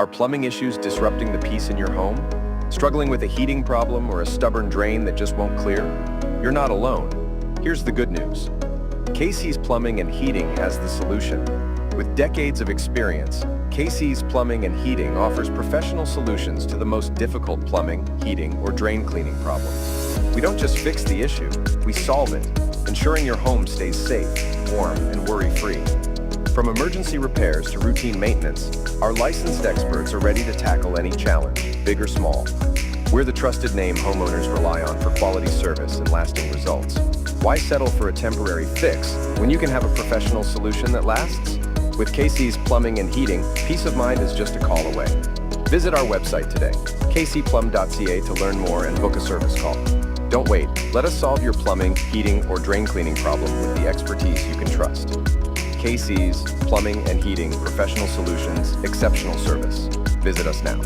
Are plumbing issues disrupting the peace in your home? Struggling with a heating problem or a stubborn drain that just won't clear? You're not alone. Here's the good news. KC's Plumbing and Heating has the solution. With decades of experience, KC's Plumbing and Heating offers professional solutions to the most difficult plumbing, heating, or drain cleaning problems. We don't just fix the issue, we solve it, ensuring your home stays safe, warm, and worry-free. From emergency repairs to routine maintenance, our licensed experts are ready to tackle any challenge, big or small. We're the trusted name homeowners rely on for quality service and lasting results. Why settle for a temporary fix when you can have a professional solution that lasts? With KC's Plumbing and Heating, peace of mind is just a call away. Visit our website today, kcplum.ca, to learn more and book a service call. Don't wait. Let us solve your plumbing, heating, or drain cleaning problem with the expertise you can trust. KC's Plumbing and Heating, professional solutions, exceptional service. Visit us now.